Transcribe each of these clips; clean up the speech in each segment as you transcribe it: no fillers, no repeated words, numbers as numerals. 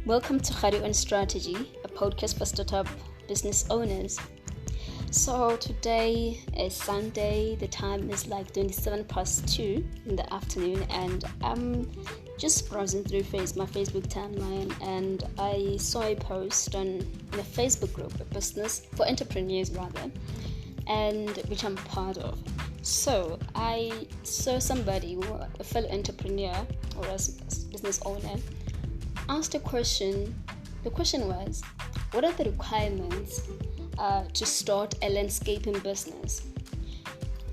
Welcome to Khadi on Strategy, a podcast for startup business owners. So today is Sunday, the time is like 2 in the afternoon, and I'm just browsing through my Facebook timeline, and I saw a post in a Facebook group, a business for entrepreneurs rather, and which I'm part of. So I saw somebody, a fellow entrepreneur or a business owner, asked a question. The question was, what are the requirements to start a landscaping business?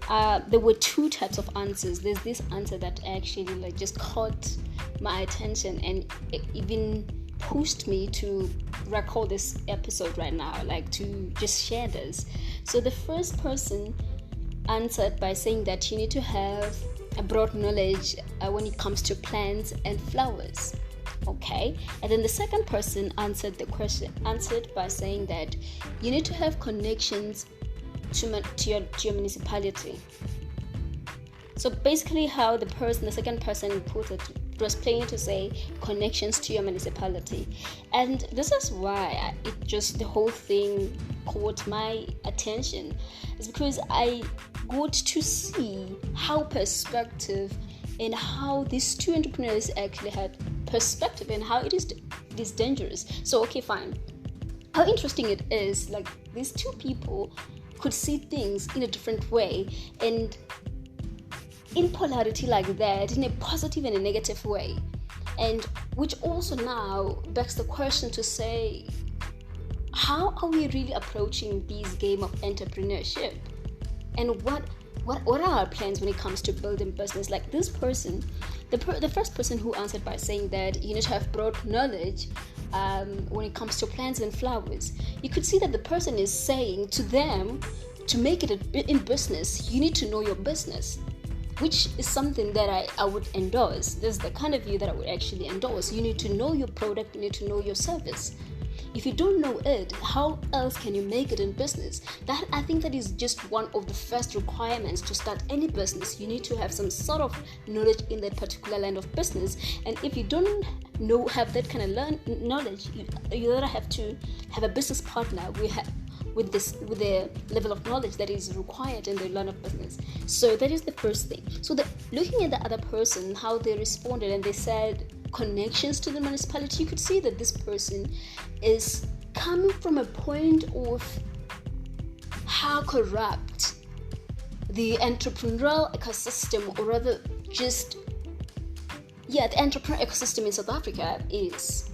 There were two types of answers. There's this answer that actually just caught my attention and it even pushed me to record this episode right now, to just share this. So the first person answered by saying that you need to have a broad knowledge when it comes to plants and flowers. Okay, and then the second person answered by saying that you need to have connections to your municipality. So basically how the second person put it was plain to say connections to your municipality. And this is why the whole thing caught my attention. It's because I got to see how perspective and how these two entrepreneurs actually had perspective and how it is dangerous. So okay, fine. How interesting it is, these two people could see things in a different way and in polarity like that, in a positive and a negative way, and which also now begs the question to say, how are we really approaching this game of entrepreneurship, and what are our plans when it comes to building business? Like this person, the first person who answered by saying that you need to have broad knowledge when it comes to plants and flowers, you could see that the person is saying to them, to make it in business, you need to know your business, which is something that I would endorse. This is the kind of view that I would actually endorse. You need to know your product, you need to know your service. If you don't know it, how else can you make it in business? I think that is just one of the first requirements to start any business. You need to have some sort of knowledge in that particular line of business. And if you don't have that kind of knowledge, you either have to have a business partner with the level of knowledge that is required in the line of business. So that is the first thing. So looking at the other person, how they responded, and they said connections to the municipality, you could see that this person is coming from a point of how corrupt the entrepreneurial ecosystem, or rather the entrepreneurial ecosystem in South Africa is.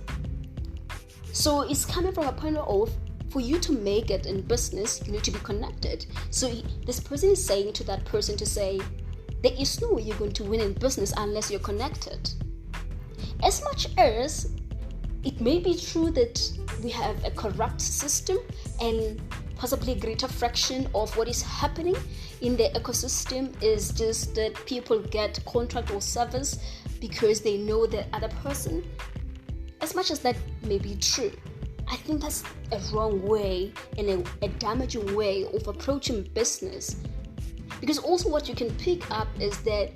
So it's coming from a point of, for you to make it in business, you need to be connected. So this person is saying to that person to say, there is no way you're going to win in business unless you're connected. As much as it may be true that we have a corrupt system and possibly a greater fraction of what is happening in the ecosystem is just that people get contract or service because they know the other person. As much as that may be true, I think that's a wrong way and a damaging way of approaching business. Because also what you can pick up is that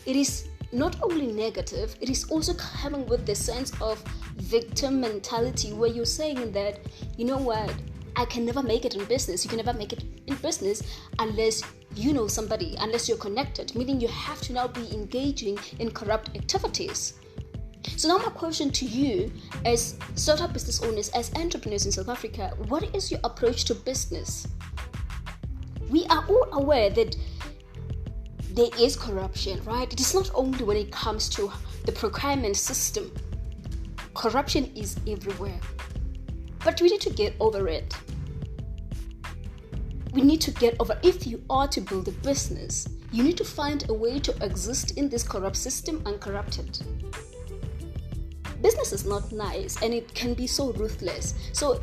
it is not only negative, it is also coming with the sense of victim mentality, where you're saying that, you know what, I can never make it in business. You can never make it in business unless you know somebody, unless you're connected, meaning you have to now be engaging in corrupt activities. So now my question to you as startup business owners, as entrepreneurs in South Africa, what is your approach to business? We are all aware that there is corruption, right? It is not only when it comes to the procurement system. Corruption is everywhere. But we need to get over it. If you are to build a business, you need to find a way to exist in this corrupt system uncorrupted. Business is not nice and it can be so ruthless. So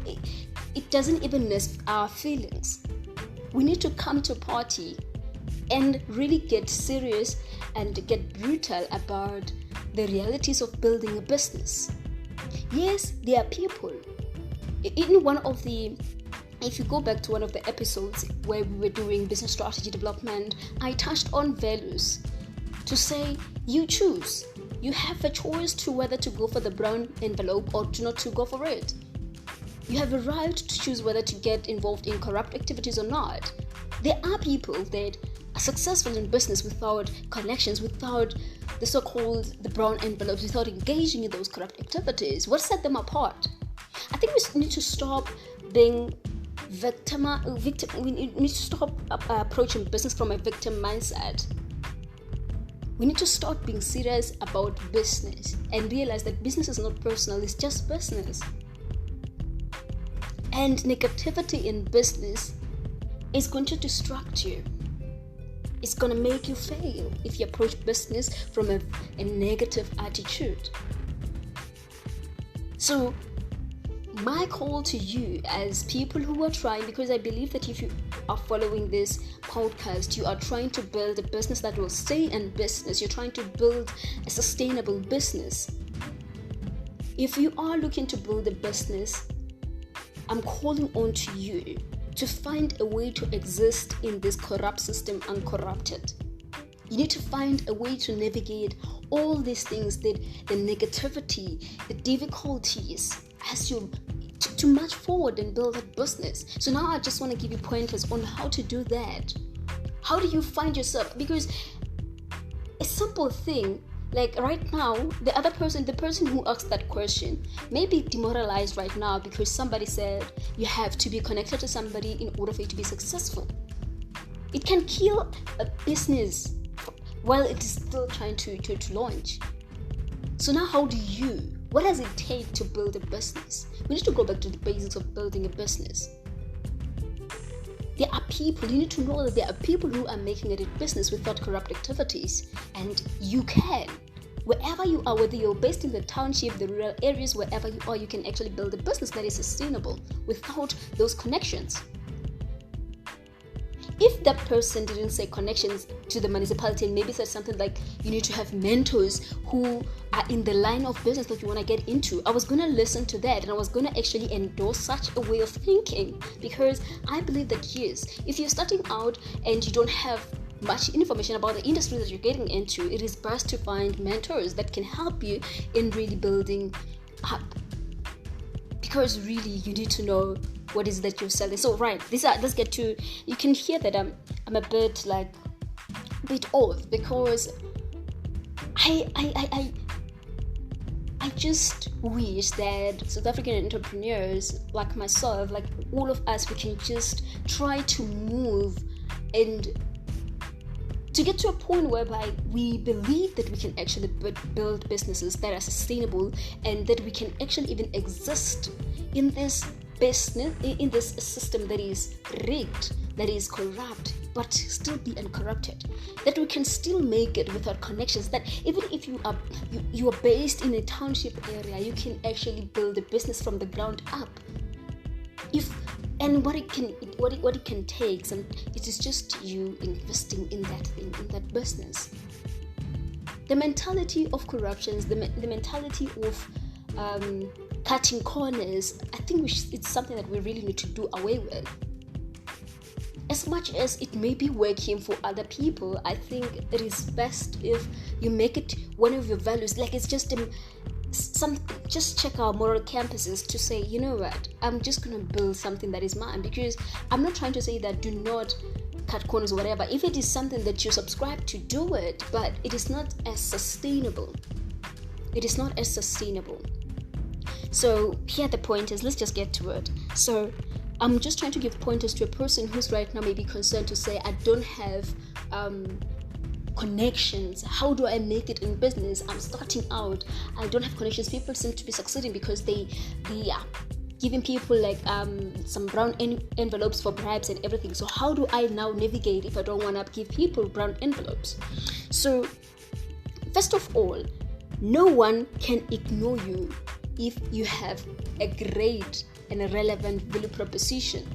it doesn't even nest our feelings. We need to come to a party and really get serious and get brutal about the realities of building a business. Yes, there are people. If you go back to one of the episodes where we were doing business strategy development, I touched on values to say you choose. you have a choice to whether to go for the brown envelope or to not to go for it. You have a right to choose whether to get involved in corrupt activities or not. There are people that are successful in business without connections, without the so-called the brown envelopes, without engaging in those corrupt activities. What set them apart? I think we need to stop being victim. We need to stop approaching business from a victim mindset. We need to start being serious about business and realize that business is not personal, it's just business. And negativity in business is going to distract you. It's going to make you fail if you approach business from a negative attitude. So, my call to you as people who are trying, because I believe that if you are following this podcast, you are trying to build a business that will stay in business. You're trying to build a sustainable business. If you are looking to build a business, I'm calling on to you to find a way to exist in this corrupt system uncorrupted. You need to find a way to navigate all these things, the negativity, the difficulties, as you to march forward and build a business. So now I just want to give you pointers on how to do that. How do you find yourself? Because a simple thing, like right now, the person who asked that question may be demoralized right now because somebody said you have to be connected to somebody in order for you to be successful. It can kill a business while it is still trying to launch. So now what does it take to build a business? We need to go back to the basics of building a business. There are people, you need to know that there are people who are making it a business without corrupt activities. And you can. Wherever you are, whether you're based in the township, the rural areas, wherever you are, you can actually build a business that is sustainable without those connections. If that person didn't say connections to the municipality and maybe said something like you need to have mentors who are in the line of business that you want to get into, I was going to listen to that and I was going to actually endorse such a way of thinking, because I believe that yes, if you're starting out and you don't have much information about the industry that you're getting into, it is best to find mentors that can help you in really building up, because really you need to know what is that you're selling. So right, let's get to, you can hear that I'm a bit off because I just wish that South African entrepreneurs like myself, like all of us, we can just try to move and to get to a point whereby we believe that we can actually build businesses that are sustainable and that we can actually even exist in this business, in this system that is rigged, that is corrupt, but still be uncorrupted. That we can still make it without connections. That even if you are based in a township area, you can actually build a business from the ground up. What it can take, and it is just you investing in that thing, in that business. The mentality of corruptions, the mentality of cutting corners, I think it's something that we really need to do away with. As much as it may be working for other people, I think it is best if you make it one of your values. Like it's just just check our moral campuses to say, you know what, I'm just going to build something that is mine, because I'm not trying to say that do not cut corners or whatever. If it is something that you subscribe to, do it, but it is not as sustainable. It is not as sustainable. So here are the pointers. Let's just get to it. So I'm just trying to give pointers to a person who's right now maybe concerned to say, I don't have connections. How do I make it in business? I'm starting out. I don't have connections. People seem to be succeeding because they are giving people like some brown envelopes for bribes and everything. So how do I now navigate if I don't want to give people brown envelopes? So first of all, no one can ignore you if you have a great and a relevant value proposition.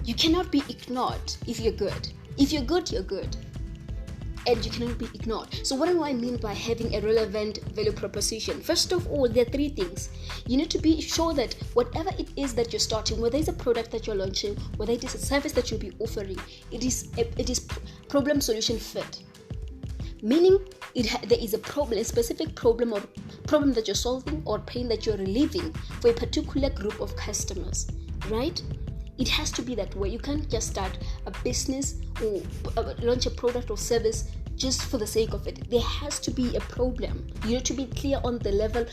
You cannot be ignored if you're good. If you're good, you're good. And you cannot be ignored. So what do I mean by having a relevant value proposition? First of all, there are three things. You need to be sure that whatever it is that you're starting, whether it's a product that you're launching, whether it is a service that you'll be offering, it is problem solution fit. meaning there is a problem, a specific problem or problem that you're solving or pain that you're relieving for a particular group of customers, right? It has to be that way. You can't just start a business or launch a product or service just for the sake of it. There has to be a problem. You need to be clear on the level,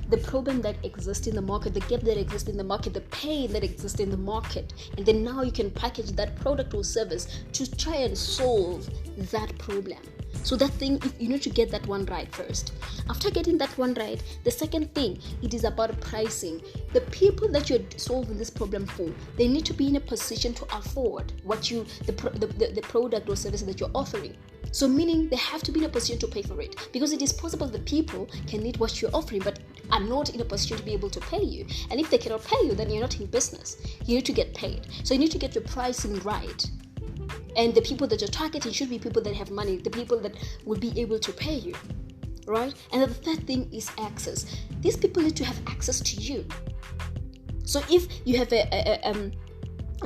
the problem that exists in the market, the gap that exists in the market, the pain that exists in the market. And then now you can package that product or service to try and solve that problem. So that thing, you need to get that one right first. After getting that one right, the second thing, it is about pricing. The people that you're solving this problem for, they need to be in a position to afford the product or service that you're offering. So meaning they have to be in a position to pay for it, because it is possible that people can need what you're offering but are not in a position to be able to pay you. And if they cannot pay you, then you're not in business. You need to get paid. So you need to get your pricing right. And the people that you're targeting should be people that have money, the people that will be able to pay you, right? And the third thing is access. These people need to have access to you. So if you have a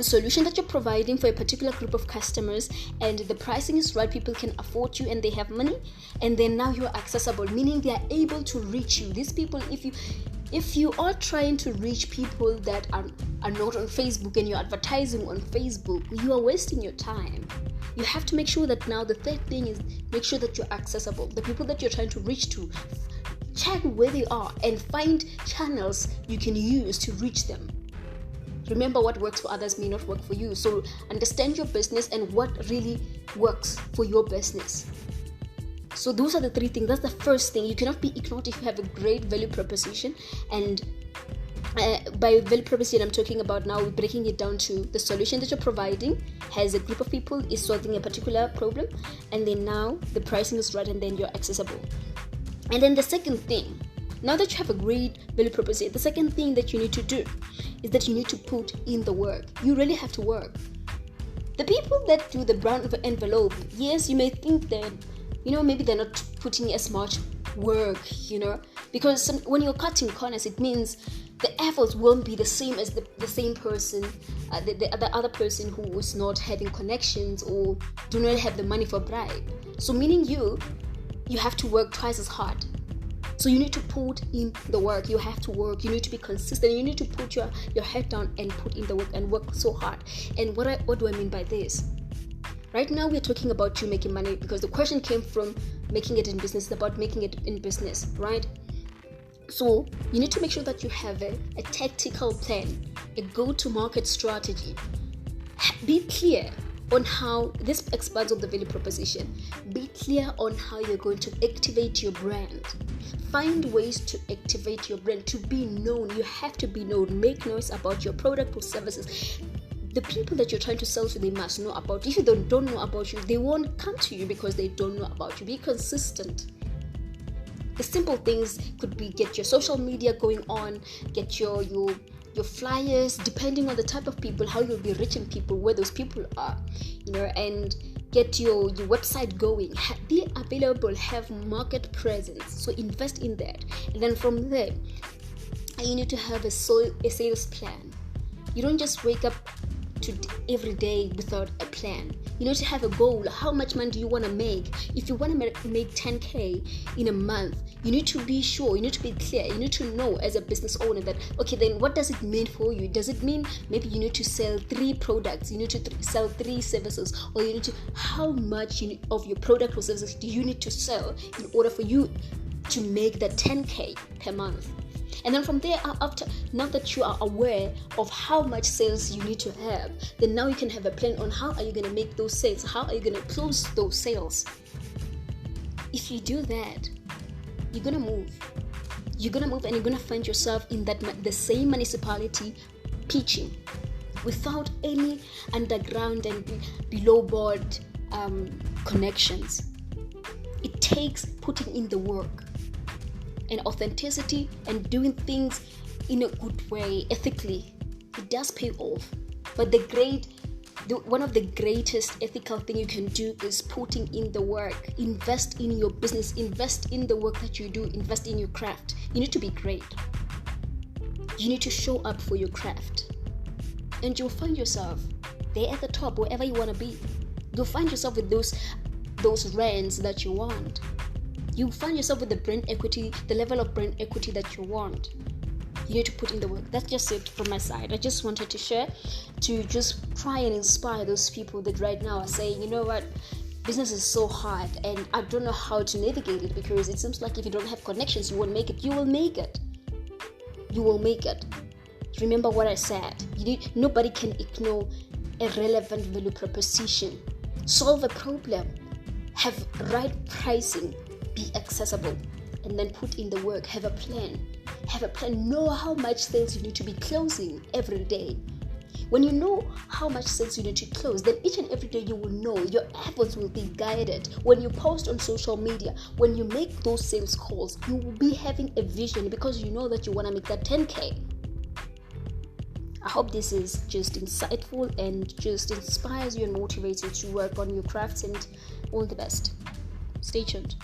solution that you're providing for a particular group of customers and the pricing is right, people can afford you and they have money, and then now you're accessible, meaning they are able to reach you. These people, if you are trying to reach people that are not on Facebook and you're advertising on Facebook, you are wasting your time. You have to make sure that now the third thing is make sure that you're accessible. The people that you're trying to reach to, check where they are and find channels you can use to reach them. Remember, what works for others may not work for you. So understand your business and what really works for your business. So those are the three things. That's the first thing. You cannot be ignored if you have a great value proposition. And by value proposition, I'm talking about now breaking it down to the solution that you're providing has a group of people, is solving a particular problem, and then now the pricing is right, and then you're accessible. And then the second thing, now that you have a great value proposition, the second thing that you need to do is that you need to put in the work. You really have to work. The people that do the brown envelope, yes, you may think that, maybe they're not putting as much work, because when you're cutting corners, it means the efforts won't be the same as the same person, the other person who is not having connections or do not have the money for bribe. So meaning you have to work twice as hard. So you need to put in the work. You have to work. You need to be consistent. You need to put your head down and put in the work and work so hard. And what do I mean by this? Right now we're talking about you making money, because the question came from making it in business. It's about making it in business, right? So you need to make sure that you have a tactical plan, a go-to-market strategy. Be clear on how this expands on the value proposition. Be clear on how you're going to activate your brand. Find ways to activate your brand, to be known. You have to be known. Make noise about your product or services. The people that you're trying to sell to, they must know about you. If they don't know about you, they won't come to you because they don't know about you. Be consistent. The simple things could be get your social media going on, get your flyers, depending on the type of people, how you'll be reaching people, where those people are, and get your website going. Be available, have market presence. So invest in that. And then from there, you need to have a sales plan. You don't just wake up every day without a plan. You need to have a goal. How much money do you want to make? If you want to make 10K in a month, you need to be sure, you need to be clear, you need to know as a business owner that, okay, then what does it mean for you? Does it mean maybe you need to sell 3 products, you need to sell 3 services, or you need to, how much of your product or services do you need to sell in order for you to make that 10K per month? And then from there, now that you are aware of how much sales you need to have, then now you can have a plan on how are you going to make those sales, how are you going to close those sales. If you do that, you're going to move. You're going to move and you're going to find yourself in the same municipality pitching without any underground and below board connections. It takes putting in the work and authenticity and doing things in a good way, ethically. It does pay off. But one of the greatest ethical thing you can do is putting in the work. Invest in your business, invest in the work that you do, invest in your craft. You need to be great. You need to show up for your craft. And you'll find yourself there at the top, wherever you want to be. You'll find yourself with those those rands that you want. You find yourself with the brand equity, the level of brand equity that you want. You need to put in the work. That's just it from my side. I just wanted to share, to just try and inspire those people that right now are saying, you know what, business is so hard and I don't know how to navigate it, because it seems like if you don't have connections, you won't make it. You will make it. You will make it. Remember what I said. Nobody can ignore a relevant value proposition. Solve a problem. Have right pricing. Be accessible. And then put in the work. Have a plan. Know how much sales you need to be closing every day. When you know how much sales you need to close, then each and every day you will know your efforts will be guided. When you post on social media, when you make those sales calls, you will be having a vision, because you know that you want to make that 10K. I hope this is just insightful and just inspires you and motivates you to work on your crafts, and all the best. Stay tuned.